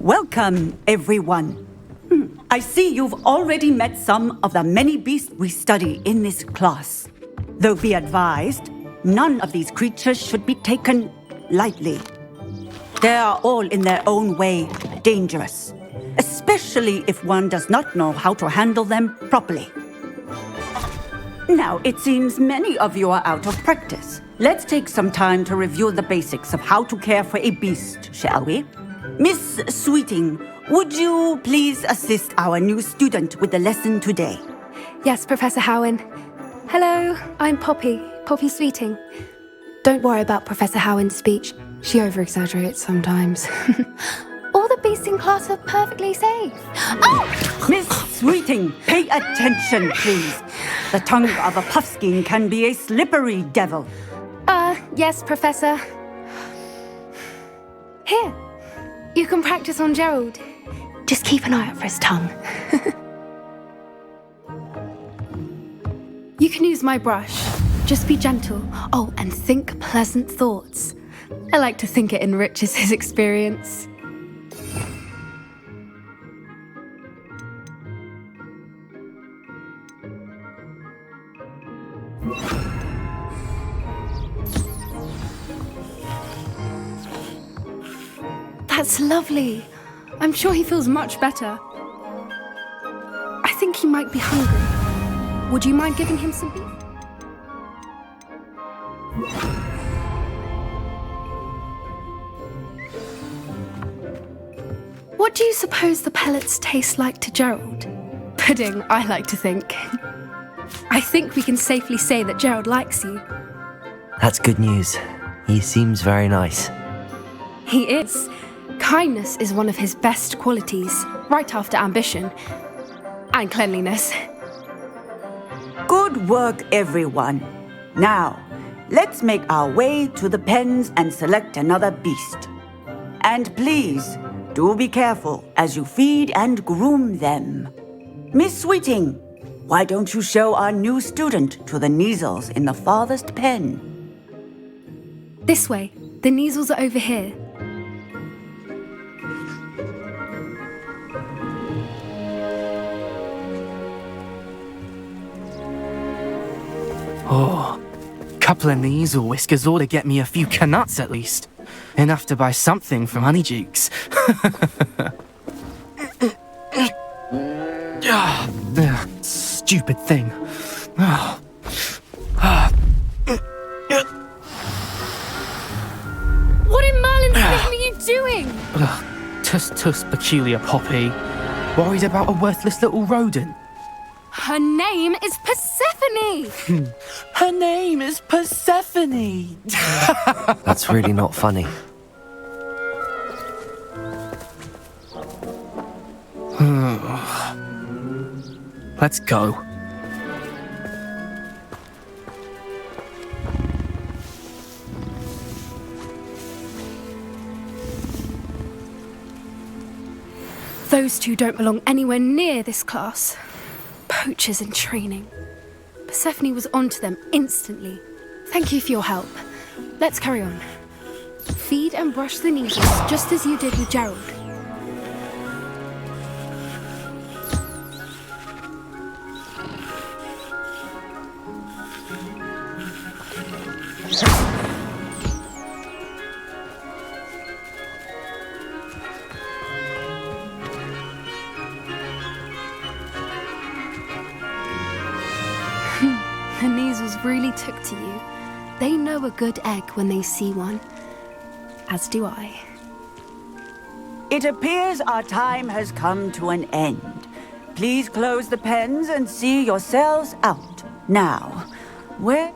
Welcome, everyone. I see you've already met some of the many beasts we study in this class. Though be advised, none of these creatures should be taken lightly. They are all in their own way dangerous, especially if one does not know how to handle them properly. Now, it seems many of you are out of practice. Let's take some time to review the basics of how to care for a beast, shall we? Miss Sweeting, would you please assist our new student with the lesson today? Yes, Professor Howen. Hello, I'm Poppy Sweeting. Don't worry about Professor Howen's speech. She over-exaggerates sometimes. All the beasts in class are perfectly safe. Oh! Miss Sweeting, pay attention, please. The tongue of a puffskein can be a slippery devil. Yes, Professor. Here, you can practice on Gerald. Just keep an eye out for his tongue. You can use my brush. Just be gentle. Oh, and think pleasant thoughts. I like to think it enriches his experience. That's lovely. I'm sure he feels much better. I think he might be hungry. Would you mind giving him some beef? What do you suppose the pellets taste like to Gerald? Pudding, I like to think. I think we can safely say that Gerald likes you. That's good news. He seems very nice. He is. Kindness is one of his best qualities, right after ambition and cleanliness. Good work, everyone. Now, let's make our way to the pens and select another beast. And please, do be careful as you feed and groom them. Miss Sweeting, why don't you show our new student to the Neasels in the farthest pen? This way. The Neasels are over here. Oh, couple of Neasel whiskers ought to get me a few canuts at least. Enough to buy something from Honeydukes. Stupid thing. What in Merlin's name are you doing? Tuss, peculiar Poppy. Worried about a worthless little rodent. Her name is Persephone! Her name is Persephone! That's really not funny. Let's go. Those two don't belong anywhere near this class. Poachers in training. Persephone was onto them instantly. Thank you for your help. Let's carry on. Feed and brush the Neasels just as you did with Gerald. The Neasels really took to you. They know a good egg when they see one. As do I. It appears our time has come to an end. Please close the pens and see yourselves out. Now, where...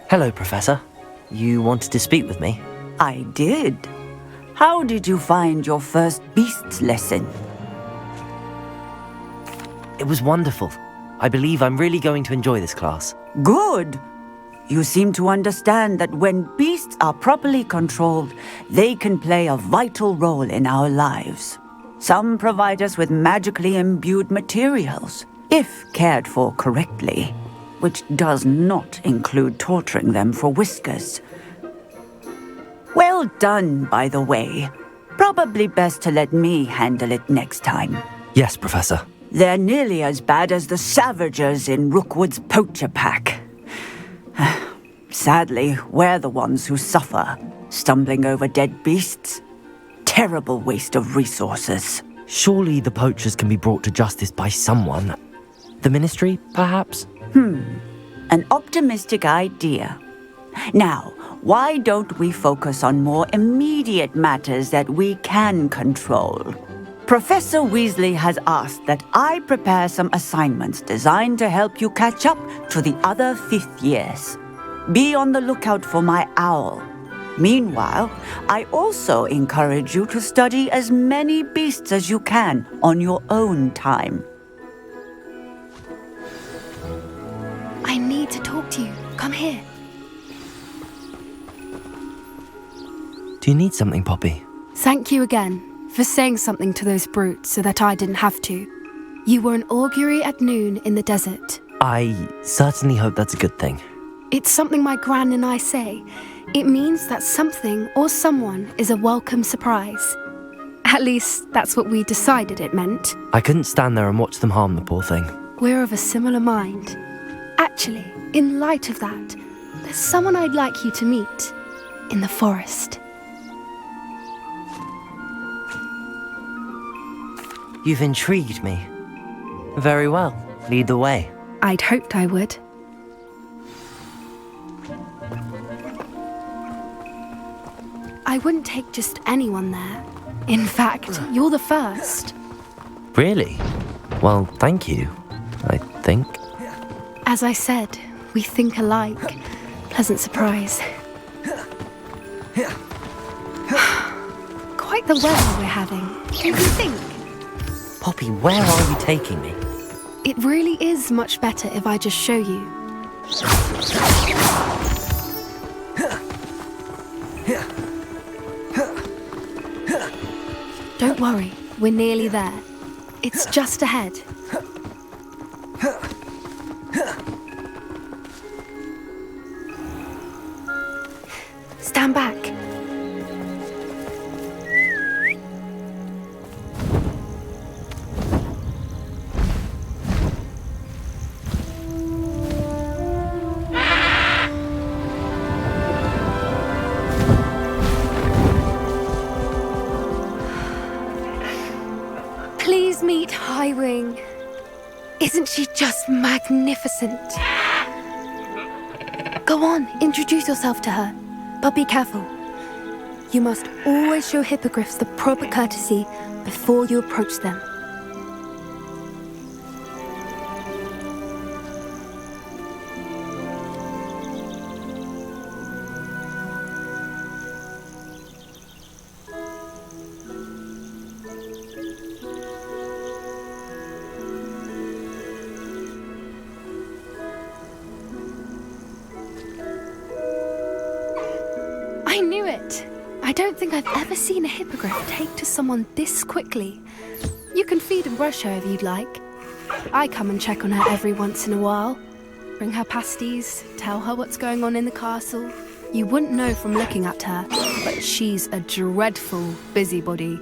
Hello, Professor. You wanted to speak with me? I did. How did you find your first beasts lesson? It was wonderful. I believe I'm really going to enjoy this class. Good. You seem to understand that when beasts are properly controlled, they can play a vital role in our lives. Some provide us with magically imbued materials, if cared for correctly, which does not include torturing them for whiskers. Well done, by the way. Probably best to let me handle it next time. Yes, Professor. They're nearly as bad as the Savagers in Rookwood's poacher pack. Sadly, we're the ones who suffer, stumbling over dead beasts. Terrible waste of resources. Surely the poachers can be brought to justice by someone. The Ministry, perhaps? An optimistic idea. Now, why don't we focus on more immediate matters that we can control? Professor Weasley has asked that I prepare some assignments designed to help you catch up to the other 5th years. Be on the lookout for my owl. Meanwhile, I also encourage you to study as many beasts as you can on your own time. I need to talk to you. Come here. Do you need something, Poppy? Thank you again for saying something to those brutes so that I didn't have to. You were an augury at noon in the desert. I certainly hope that's a good thing. It's something my gran and I say. It means that something or someone is a welcome surprise. At least, that's what we decided it meant. I couldn't stand there and watch them harm the poor thing. We're of a similar mind. Actually, in light of that, there's someone I'd like you to meet in the forest. You've intrigued me. Very well. Lead the way. I'd hoped I would. I wouldn't take just anyone there. In fact, you're the first. Really? Well, thank you, I think. As I said, we think alike. Pleasant surprise. Quite the weather we're having, don't you think? Poppy, where are you taking me? It really is much better if I just show you. Don't worry, we're nearly there. It's just ahead. Stand back. Please meet Highwing. Isn't she just magnificent? Go on, introduce yourself to her. But be careful. You must always show hippogriffs the proper courtesy before you approach them. I knew it! I don't think I've ever seen a hippogriff take to someone this quickly. You can feed and brush her if you'd like. I come and check on her every once in a while. Bring her pasties, tell her what's going on in the castle. You wouldn't know from looking at her, but she's a dreadful busybody.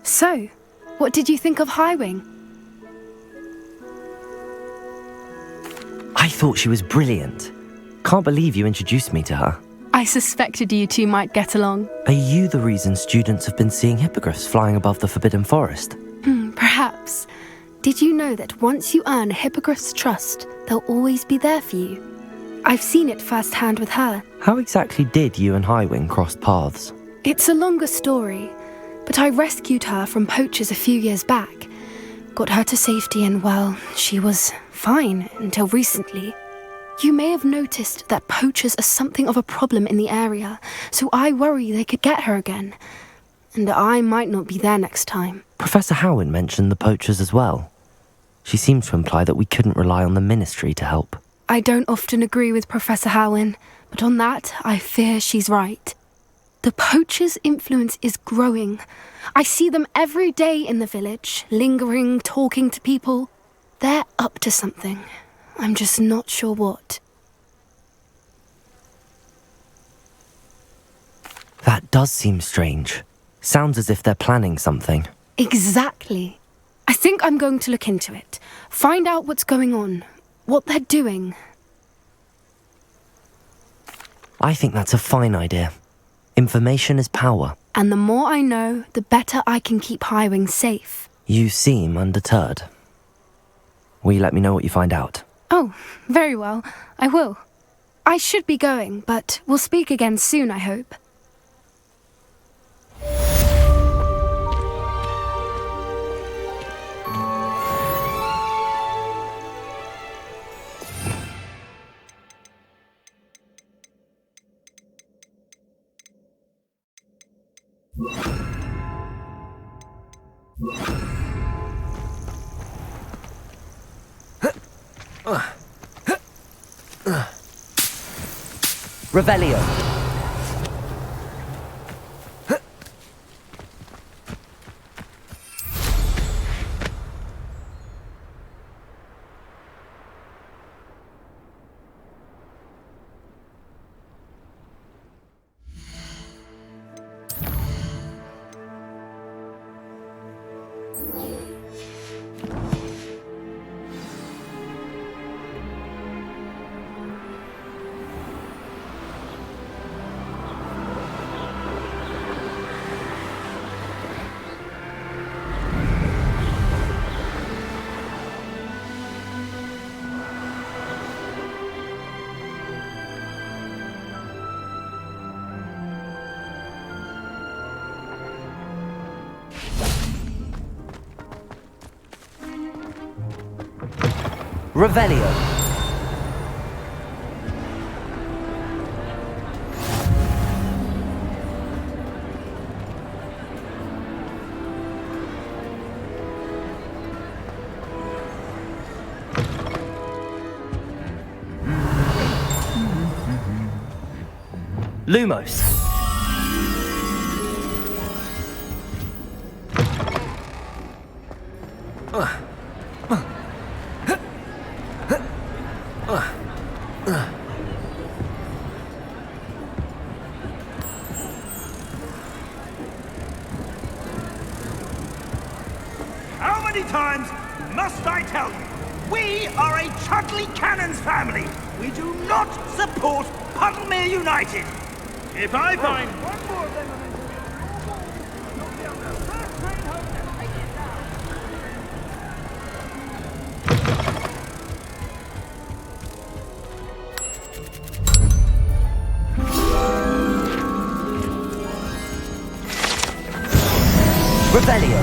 So, what did you think of Highwing? I thought she was brilliant. Can't believe you introduced me to her. I suspected you two might get along. Are you the reason students have been seeing hippogriffs flying above the Forbidden Forest? Perhaps. Did you know that once you earn a hippogriff's trust, they'll always be there for you? I've seen it firsthand with her. How exactly did you and Highwing cross paths? It's a longer story, but I rescued her from poachers a few years back. Got her to safety and, well, she was fine until recently. You may have noticed that poachers are something of a problem in the area, so I worry they could get her again. And I might not be there next time. Professor Howin mentioned the poachers as well. She seems to imply that we couldn't rely on the Ministry to help. I don't often agree with Professor Howin, but on that, I fear she's right. The poachers' influence is growing. I see them every day in the village, lingering, talking to people. They're up to something. I'm just not sure what. That does seem strange. Sounds as if they're planning something. Exactly. I think I'm going to look into it. Find out what's going on, what they're doing. I think that's a fine idea. Information is power. And the more I know, the better I can keep Highwing safe. You seem undeterred. Will you let me know what you find out? Oh, very well. I will. I should be going, but we'll speak again soon, I hope. Revelio. Revelio. Lumos. How many times must I tell you? We are a Chudley Cannons family. We do not support Puddlemere United. If I find one more of them, you'll be on the first train home to take it down. Revelio.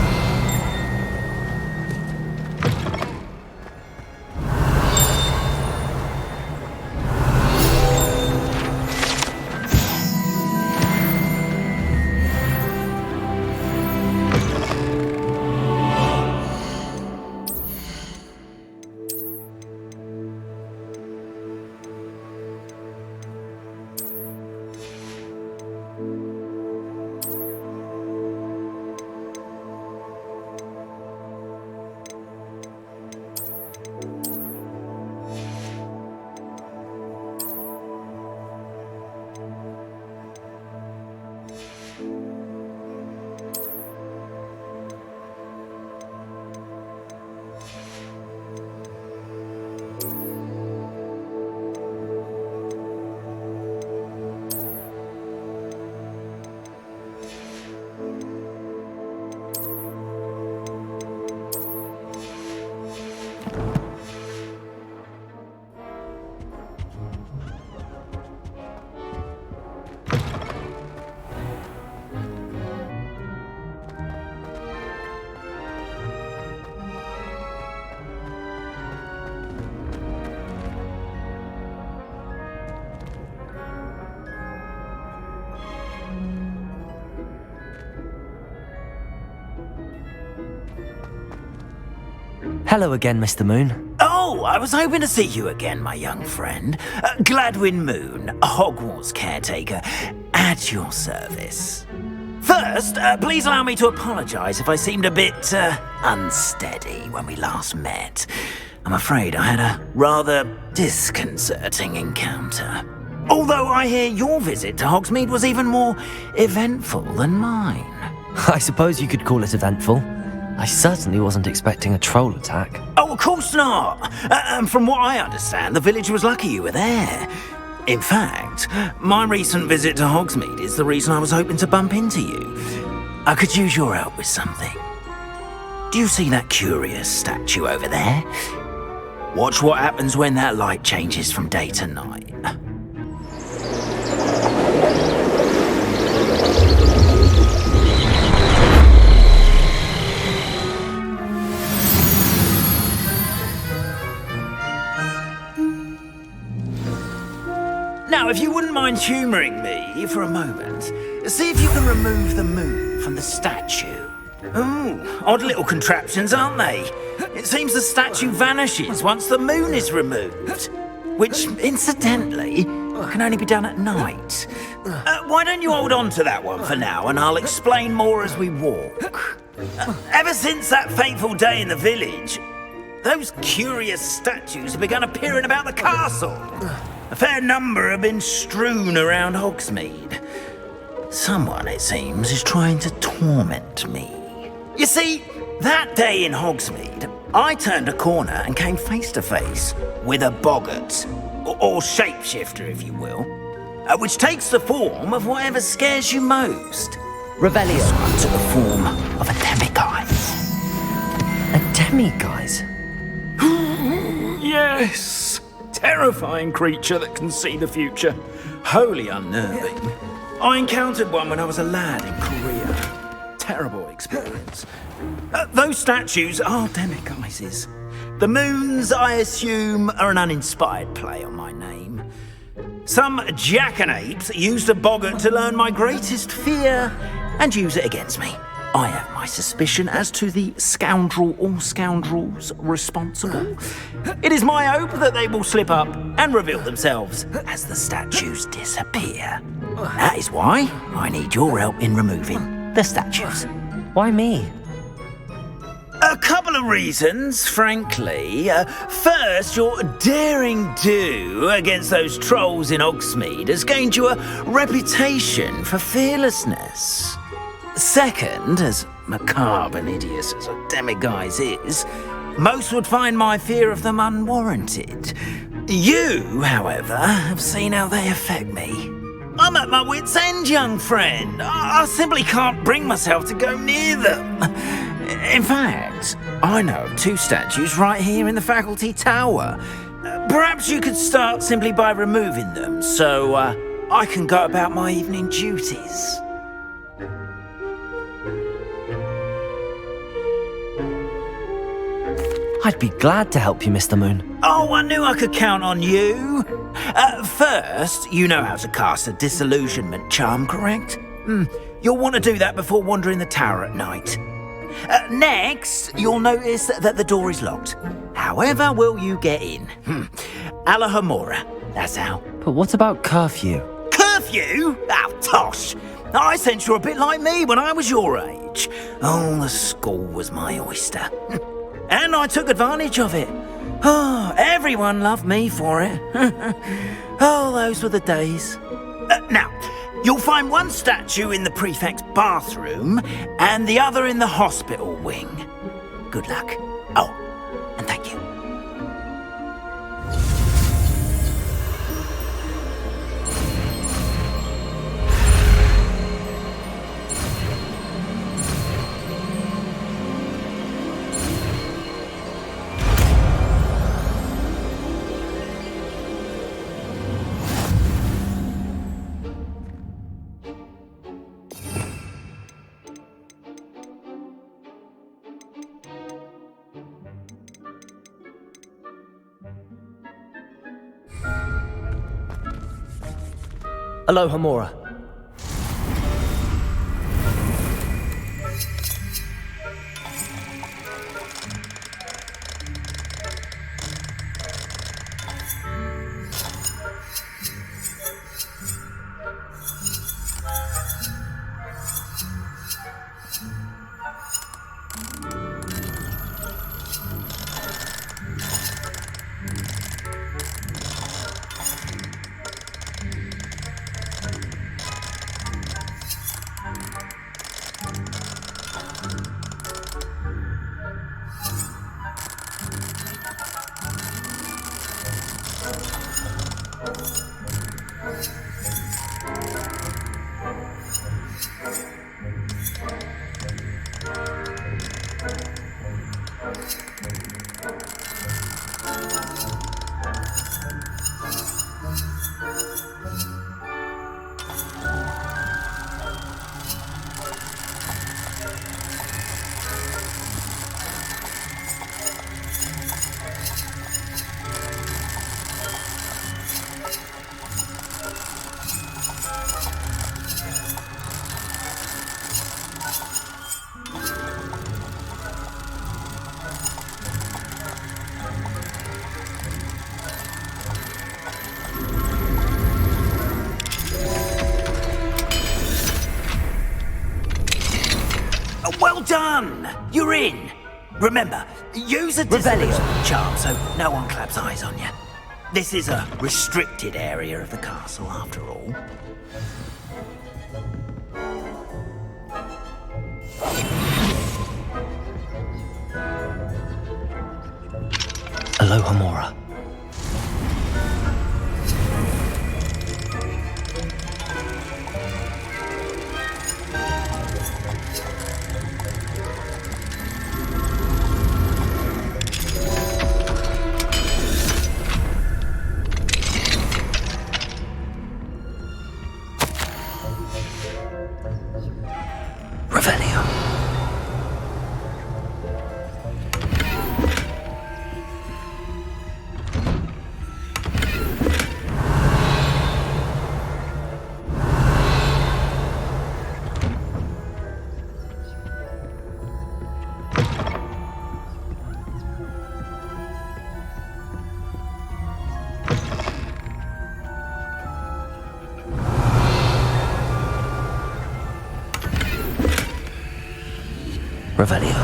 Hello again, Mr. Moon. Oh, I was hoping to see you again, my young friend. Gladwin Moon, a Hogwarts caretaker, at your service. First, please allow me to apologise if I seemed a bit unsteady when we last met. I'm afraid I had a rather disconcerting encounter. Although I hear your visit to Hogsmeade was even more eventful than mine. I suppose you could call it eventful. I certainly wasn't expecting a troll attack. Oh, of course not. And from what I understand, the village was lucky you were there. In fact, my recent visit to Hogsmeade is the reason I was hoping to bump into you. I could use your help with something. Do you see that curious statue over there? Watch what happens when that light changes from day to night. Now, if you wouldn't mind humouring me for a moment, see if you can remove the moon from the statue. Ooh, odd little contraptions, aren't they? It seems the statue vanishes once the moon is removed, which, incidentally, can only be done at night. Why don't you hold on to that one for now, and I'll explain more as we walk. Ever since that fateful day in the village, those curious statues have begun appearing about the castle. A fair number have been strewn around Hogsmeade. Someone, it seems, is trying to torment me. You see, that day in Hogsmeade, I turned a corner and came face to face with a boggart, or shapeshifter, if you will, which takes the form of whatever scares you most. Revelio. This one took the form of a demiguise. A demiguise? Yes! Terrifying creature that can see the future. Wholly unnerving. I encountered one when I was a lad in Korea. Terrible experience. Those statues are demiguises. The moons, I assume, are an uninspired play on my name. Some jackanapes used a boggart to learn my greatest fear and use it against me. I have my suspicion as to the scoundrel or scoundrels responsible. It is my hope that they will slip up and reveal themselves as the statues disappear. That is why I need your help in removing the statues. Why me? A couple of reasons, frankly. First, your daring do against those trolls in Hogsmeade has gained you a reputation for fearlessness. Second, as macabre and hideous as a demiguise is, most would find my fear of them unwarranted. You, however, have seen how they affect me. I'm at my wit's end, young friend. I simply can't bring myself to go near them. In fact, I know of two statues right here in the faculty tower. Perhaps you could start simply by removing them, so I can go about my evening duties. I'd be glad to help you, Mr. Moon. Oh, I knew I could count on you. First, you know how to cast a disillusionment charm, correct? You'll want to do that before wandering the tower at night. Next, you'll notice that the door is locked. However will you get in? Alahomora, that's how. But what about curfew? Curfew? Oh, tosh. I sense you're a bit like me when I was your age. Oh, the school was my oyster. And I took advantage of it. Oh, everyone loved me for it. Oh, those were the days. Now, you'll find one statue in the prefect's bathroom and the other in the hospital wing. Good luck. Oh, and thank you. Alohomora. Well done! You're in! Remember, use a Revelio. charm so no one claps eyes on you. This is a restricted area of the castle, after all. Alohomora. Revelio. Revelio.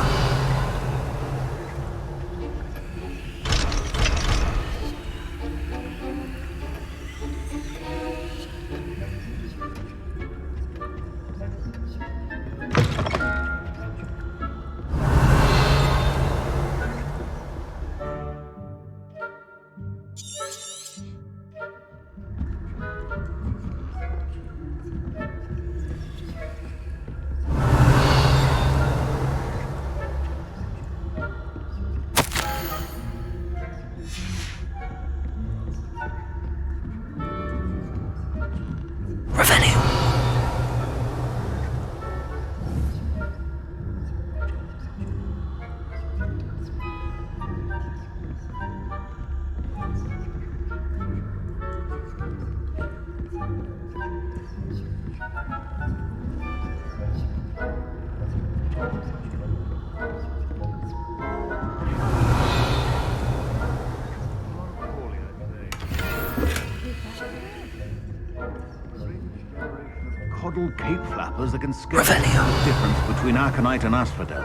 Revelio. Coddled cape flappers that can scarce Revelio. tell the difference between Aconite and Asphodel.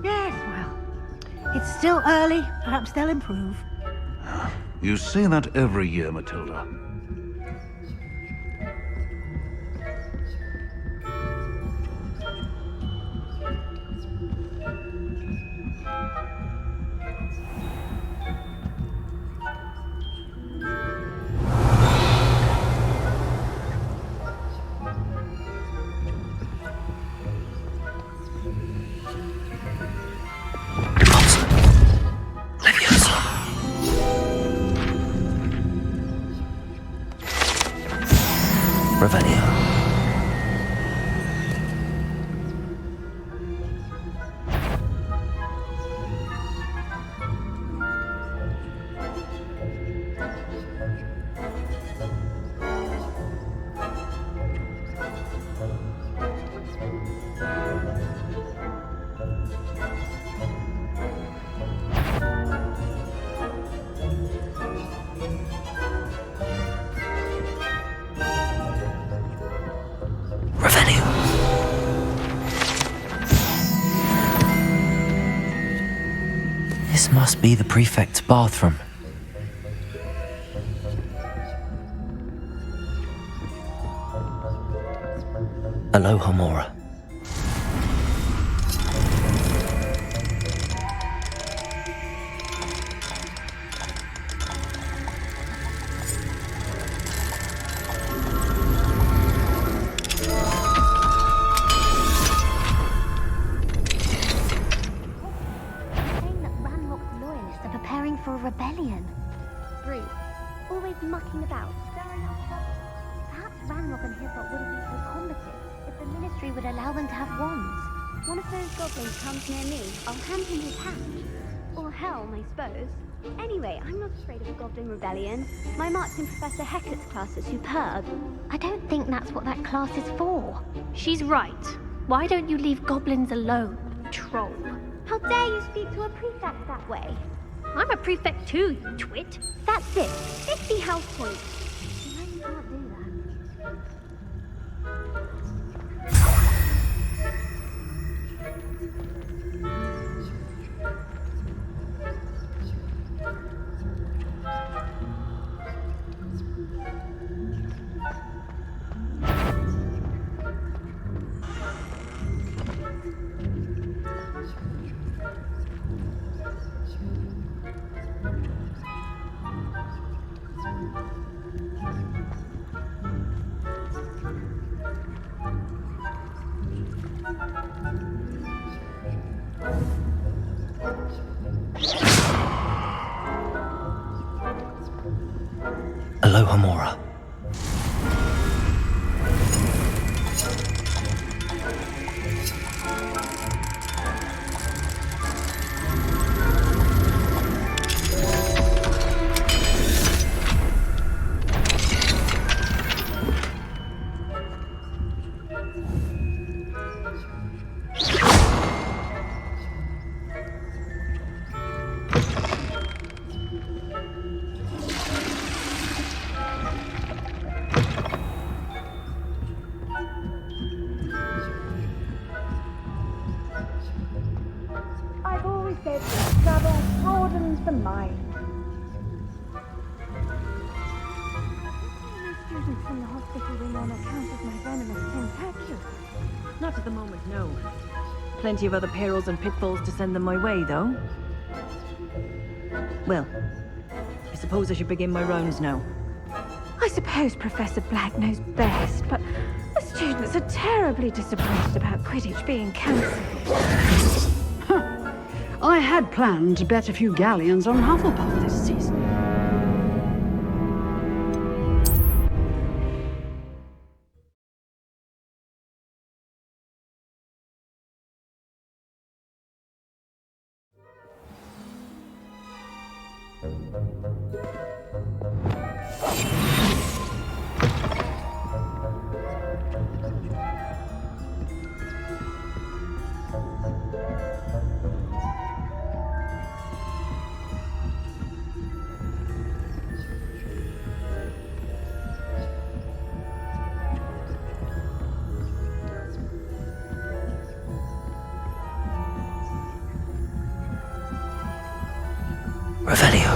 Yes, well, it's still early. Perhaps they'll improve. You say that every year, Matilda. Revelio. This must be the prefect's bathroom. Alohomora. planning for a rebellion. Rude. Always mucking about, stirring up trouble. Perhaps Ranrock and Hislop wouldn't be so combative if the Ministry would allow them to have wands. One of those goblins comes near me, I'll hand him his hat. Or helm, I suppose. Anyway, I'm not afraid of a goblin rebellion. My marks in Professor Hecat's class are superb. I don't think that's what that class is for. She's right. Why don't you leave goblins alone, troll? How dare you speak to a prefect that way? I'm a prefect too, you twit. That's it. 50 house points. You know you can't do that. Aloha Mora. I've always said that travel broadens the mind. Any students from the hospital wing on account of my venomous tentacular? Not at the moment, no. Plenty of other perils and pitfalls to send them my way, though. Well, I suppose I should begin my rounds now. I suppose Professor Black knows best, but the students are terribly disappointed about Quidditch being cancelled. I had planned to bet a few galleons on Hufflepuff this season. Revelio.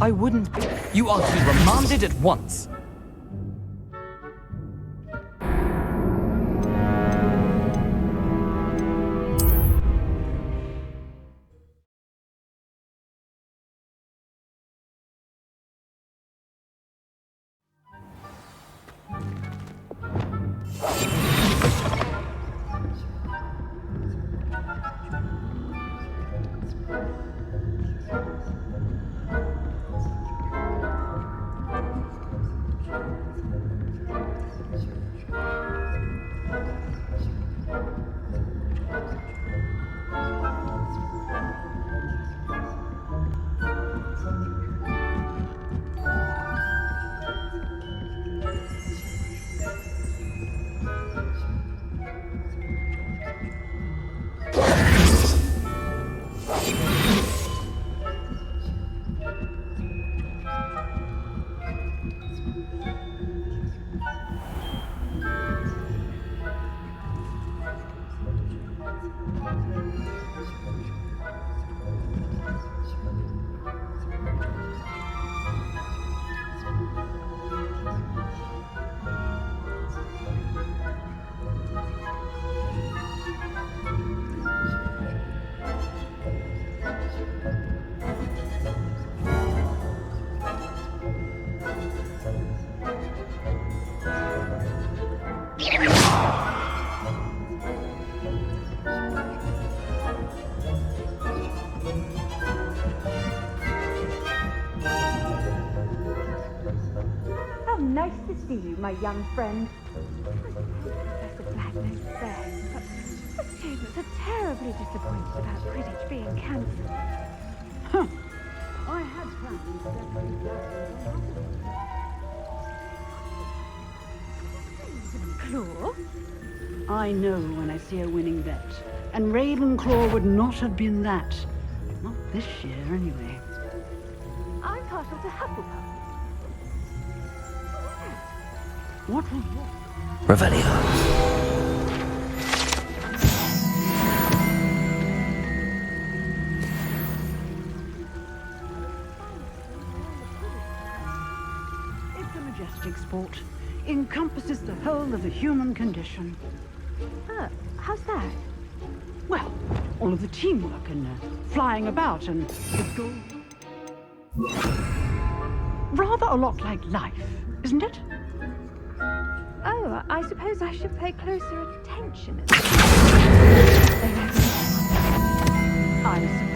I wouldn't. You are to be remanded at once. How nice to see you, my young friend. Professor Black knows best, but the students are terribly disappointed about Quidditch being cancelled. Huh. I had planned to get few galleons on Claw? I know when I see a winning bet, and Ravenclaw would not have been that. Not this year, anyway. I'm partial to Hufflepuff. What will you? Revelio. It's a majestic sport. Encompasses the whole of the human condition. How's that? Well, all of the teamwork and flying about and the goal. Rather a lot like life, isn't it? Oh, I suppose I should pay closer attention. I suppose.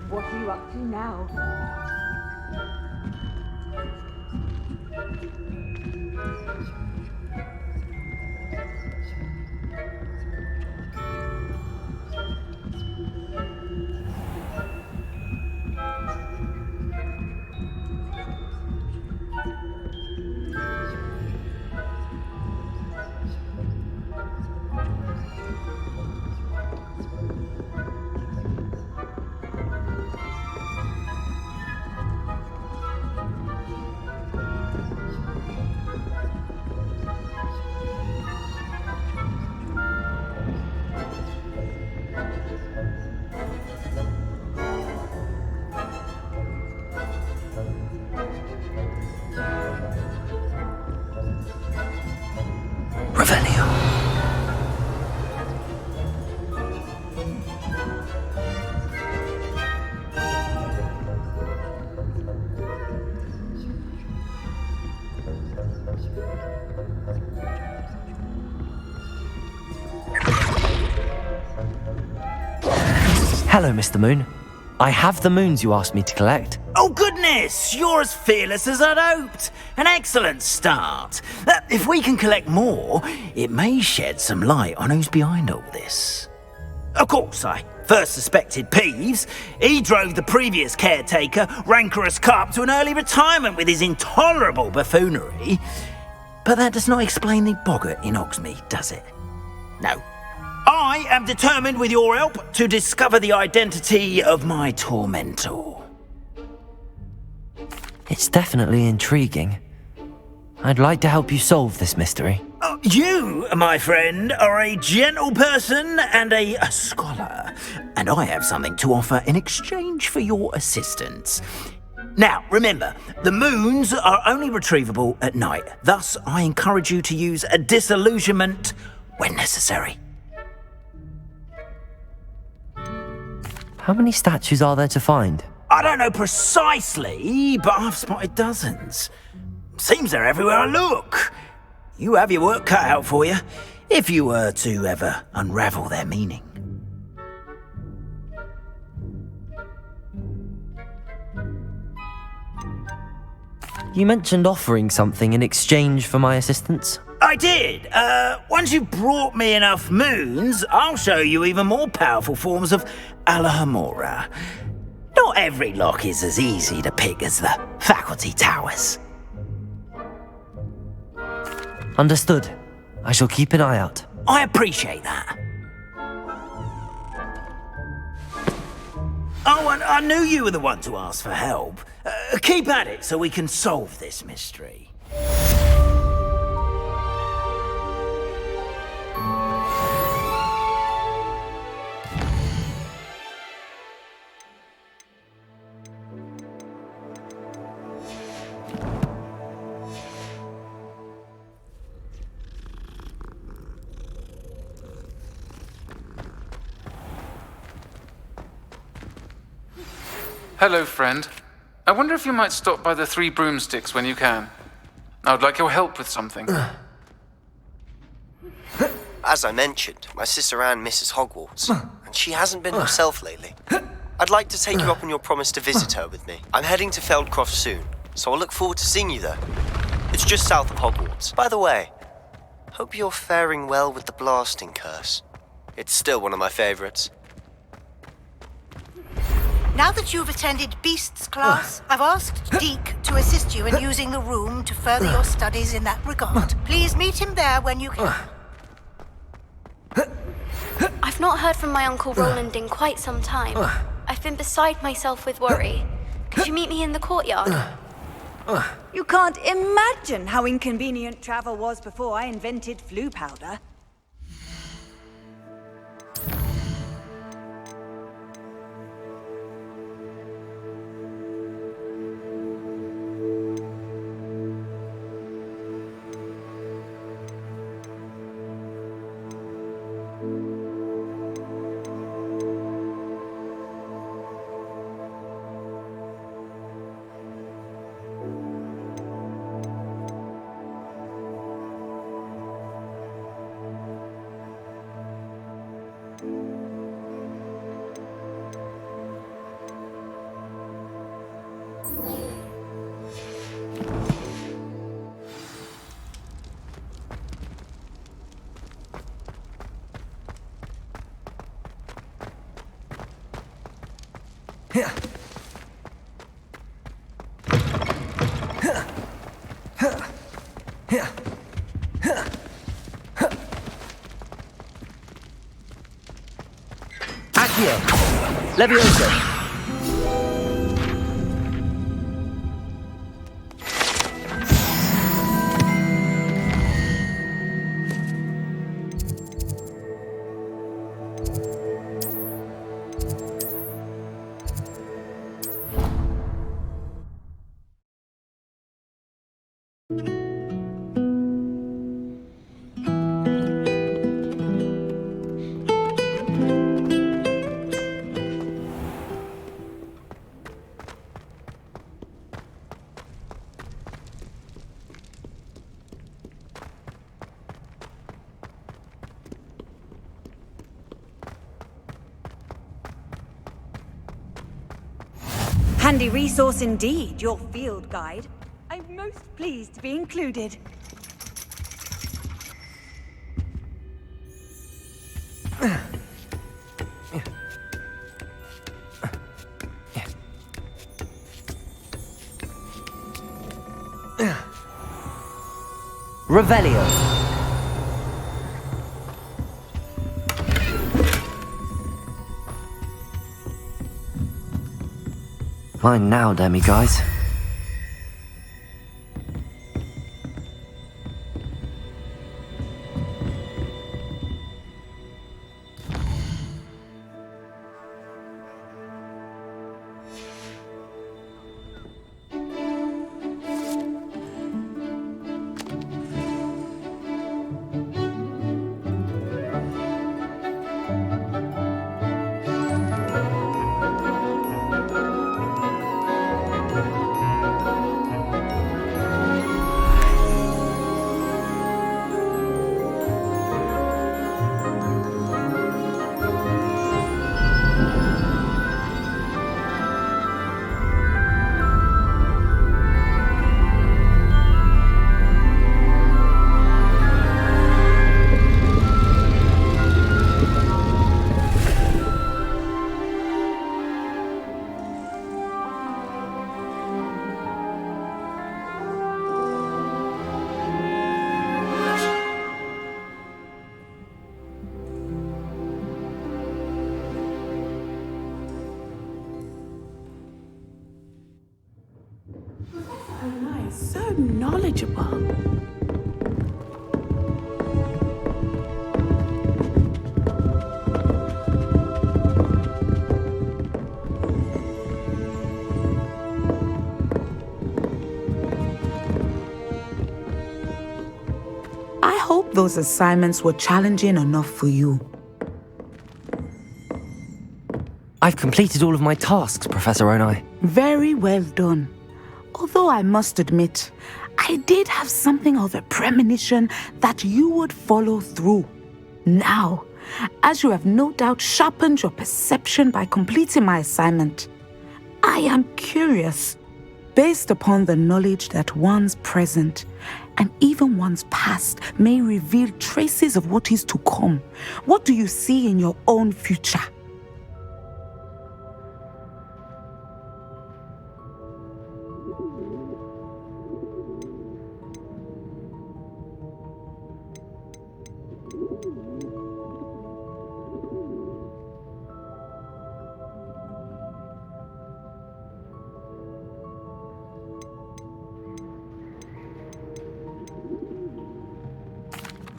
What are you up to now? Hello, Mr. Moon. I have the moons you asked me to collect. Oh, goodness! You're as fearless as I'd hoped. An excellent start. If we can collect more, it may shed some light on who's behind all this. Of course, I first suspected Peeves. He drove the previous caretaker, Rancorous Carp, to an early retirement with his intolerable buffoonery. But that does not explain the boggart in Hogsmeade, does it? No. I am determined, with your help, to discover the identity of my tormentor. It's definitely intriguing. I'd like to help you solve this mystery. You, my friend, are a gentle person and a scholar, and I have something to offer in exchange for your assistance. Now, remember, the moons are only retrievable at night. Thus, I encourage you to use a disillusionment when necessary. How many statues are there to find? I don't know precisely, but I've spotted dozens. Seems they're everywhere I look. You have your work cut out for you, if you were to ever unravel their meaning. You mentioned offering something in exchange for my assistance? I did. Once you brought me enough moons, I'll show you even more powerful forms of Alahamora. Not every lock is as easy to pick as the faculty towers. Understood. I shall keep an eye out. I appreciate that. Oh, and I knew you were the one to ask for help. Keep at it so we can solve this mystery. Hello, friend. I wonder if you might stop by the Three Broomsticks when you can. I would like your help with something. As I mentioned, my sister Anne misses Hogwarts, and she hasn't been herself lately. I'd like to take you up on your promise to visit her with me. I'm heading to Feldcroft soon, so I'll look forward to seeing you there. It's just south of Hogwarts. By the way, hope you're faring well with the blasting curse. It's still one of my favorites. Now that you've attended Beasts class, I've asked Deke to assist you in using the room to further your studies in that regard. Please meet him there when you can. I've not heard from my Uncle Roland in quite some time. I've been beside myself with worry. Could you meet me in the courtyard? You can't imagine how inconvenient travel was before I invented flu powder. Accio! Levioso! Handy resource indeed, your field guide. I'm most pleased to be included. Revelio. Fine now, demiguise. knowledgeable. I hope those assignments were challenging enough for you. I've completed all of my tasks, Professor Onai. Very well done. Although I must admit, I did have something of a premonition that you would follow through. Now, as you have no doubt sharpened your perception by completing my assignment, I am curious, based upon the knowledge that one's present and even one's past may reveal traces of what is to come. What do you see in your own future?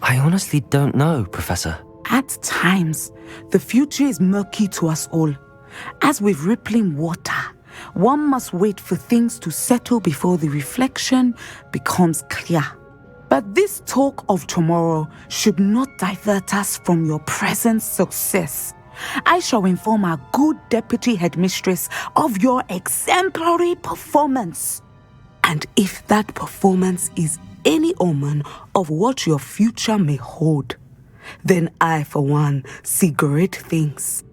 I honestly don't know, Professor. At times, the future is murky to us all. As with rippling water, one must wait for things to settle before the reflection becomes clear. But this talk of tomorrow should not divert us from your present success. I shall inform our good deputy headmistress of your exemplary performance. And if that performance is any omen of what your future may hold, then I, for one, see great things.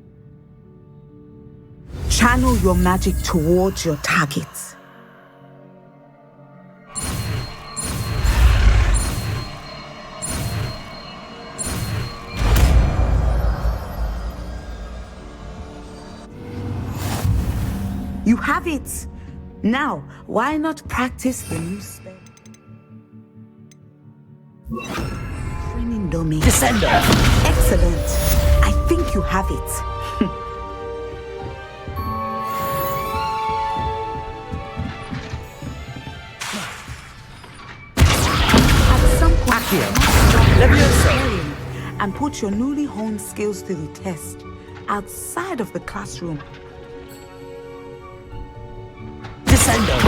Channel your magic towards your target. You have it! Now, why not practice the new spell? Training dummy. Descender! Excellent. I think you have it. At some point, and put your newly honed skills to the test outside of the classroom. Descender!